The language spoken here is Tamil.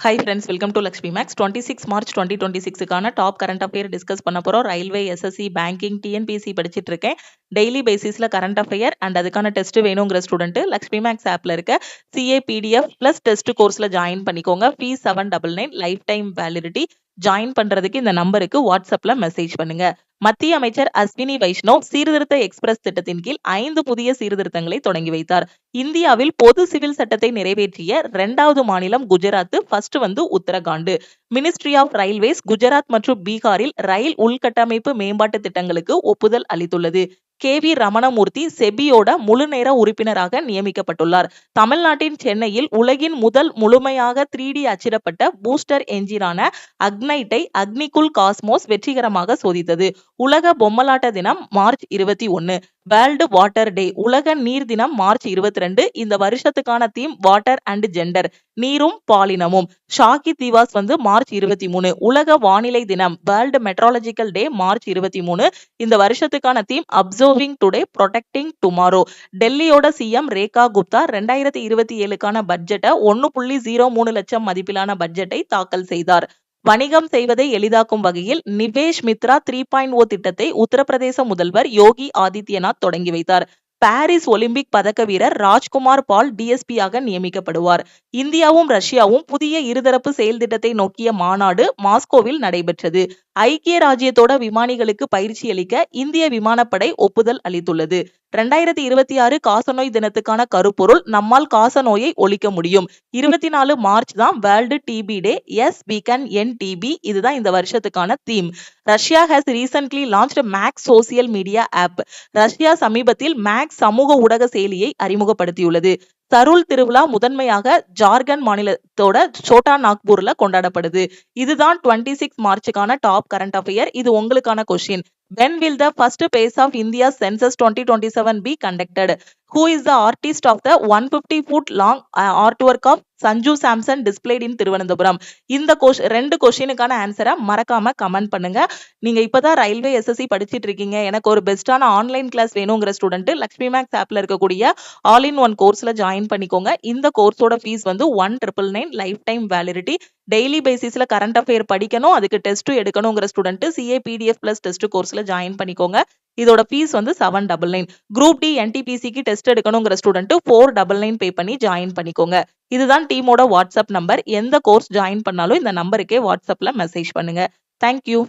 Hi friends, welcome to Lakshmi Max. 26 March 2026க்கான டாப் கரண்ட் அஃபேர் டிஸ்கஸ் பண்ண போகிறோம். ரயில்வே, எஸ்எஸ்சி, பேங்கிங், டிஎன்பிஎஸ்சி படிச்சுட்டு இருக்கேன். டெய்லி பேசிஸில் கரண்ட் அஃபேர் அண்ட் அதுக்கான டெஸ்ட் வேணுங்கிற ஸ்டூடெண்ட் லக்ஷ்மி மேக்ஸ் ஆப்பில் இருக்க சிஏ பிடிஎஃப் ப்ளஸ் டெஸ்ட் கோர்ஸில் ஜாயின் பண்ணிக்கோங்க. Fees 799, life time validity. Join பண்ணுறதுக்கு இந்த நம்பருக்கு வாட்ஸ்அப்பில் மெசேஜ் பண்ணுங்க. மத்திய அமைச்சர் அஸ்வினி வைஷ்ணவ் சீர்திருத்த எக்ஸ்பிரஸ் திட்டத்தின் கீழ் 5 புதிய சீர்திருத்தங்களை தொடங்கி வைத்தார். இந்தியாவில் பொது சிவில் சட்டத்தை நிறைவேற்றிய 2வது மாநிலம் Gujarat, first Uttarakhand. Ministry of railways Gujarat மற்றும் பீகாரில் ரயில் உள்கட்டமைப்பு மேம்பாட்டு திட்டங்களுக்கு ஒப்புதல் அளித்துள்ளது. KV ரமணமூர்த்தி செபியோட முழு நேர உறுப்பினராக நியமிக்கப்பட்டுள்ளார். தமிழ்நாட்டின் சென்னையில் உலகின் முதல் முழுமையாக 3D அச்சிடப்பட்ட பூஸ்டர் என்ஜினான அக்னைட்டை அக்னிகுல் காஸ்மோஸ் வெற்றிகரமாக சோதித்தது. உலக பொம்மலாட்ட தினம் மார்ச் 21. வேர்ல்டு வாட்டர் டே, உலக நீர் தினம் மார்ச் 22. இந்த வருஷத்துக்கான தீம் வாட்டர் அண்ட் ஜெண்டர், நீரும் பாலினமும். ஷாகி திவாஸ் மார்ச் 23. உலக வானிலை தினம், வேர்ல்டு மெட்ராலஜிக்கல் டே மார்ச் 23. இந்த வருஷத்துக்கான theme observing today, protecting tomorrow. டெல்லியோட சிஎம் ரேகா குப்தா 2027க்கான பட்ஜெட்டை 1.03 லட்சம் மதிப்பிலான பட்ஜெட்டை தாக்கல் செய்தார். வணிகம் செய்வதை எளிதாக்கும் வகையில் நிவேஷ் மித்ரா 3.0 திட்டத்தை உத்தரப்பிரதேச முதல்வர் யோகி ஆதித்யநாத் தொடங்கி வைத்தார். பாரிஸ் ஒலிம்பிக் பதக்க வீரர் ராஜ்குமார் பால் டிஎஸ்பியாக நியமிக்கப்படுவார். இந்தியாவும் ரஷ்யாவும் புதிய இருதரப்பு செயல் திட்டத்தை நோக்கிய மாநாடு மாஸ்கோவில் நடைபெற்றது. ஐக்கிய ராஜ்யத்தோட விமானிகளுக்கு பயிற்சி அளிக்க இந்திய விமானப்படை ஒப்புதல் அளித்துள்ளது. 2026 காசநோய் தினத்துக்கான கருப்பொருள், நம்மால் காசநோயை ஒழிக்க முடியும். 24 மார்ச் தான் world TB day. Yes, we can end TB. இதுதான் இந்த வருஷத்துக்கான theme. Russia has recently launched Max social media app. Russia சமீபத்தில் மேக்ஸ் சமூக ஊடக செயலியை அறிமுகப்படுத்தியுள்ளது. சருள் திருவிழா முதன்மையாக ஜார்க்கண்ட் மாநிலத்தோட சோட்டா நாக்பூர்ல கொண்டாடப்படுது. இதுதான் 26 மார்ச்சுக்கான டாப் கரண்ட் அஃபேர். இது உங்களுக்கான question. When will the first phase of India's census 2027 be conducted? Who is the artist of the 150-foot long artwork of Sanju Samson displayed in Thiruvananthapuram? இந்த 2 கொஸ்டினுக்கான ஆன்சரை மறக்காம கமெண்ட் பண்ணுங்க. நீங்க இப்பதான் ரயில்வே எஸ்எஸ்சி படிச்சிட்டு இருக்கீங்க, எனக்கு ஒரு பெஸ்டான ஆன்லைன் கிளாஸ் வேணுங்கிற ஸ்டூடெண்ட் லக்ஷ்மி மேக்ஸ் ஆப்ல இருக்கக்கூடிய ஆல் இன் ஒன் கோர்ஸ்ல ஜாயின் பண்ணிக்கோங்க. இந்த கோர்ஸோட fees 1,999, life time validity. Daily பேசிஸ்ல கரண்ட் அஃபேர் படிக்கணும், அதுக்கு டெஸ்ட் எடுக்கணுங்கிற student CA PDF plus test கோர்ஸ்ல ஜாயின் பண்ணிக்கோங்க. இதோட ஃபீஸ் 799. குரூப் டி என்டிபிசிக்கு டெஸ்ட் எடுக்கணுங்கிற ஸ்டூடெண்ட் 499 பே பண்ணி ஜாயின் பண்ணிக்கோங்க. இதுதான் டீமோட வாட்ஸ்அப் நம்பர். எந்த கோர்ஸ் ஜாயின் பண்ணாலும் இந்த நம்பருக்கே வாட்ஸ்அப்ல மெசேஜ் பண்ணுங்க. தேங்க்யூ.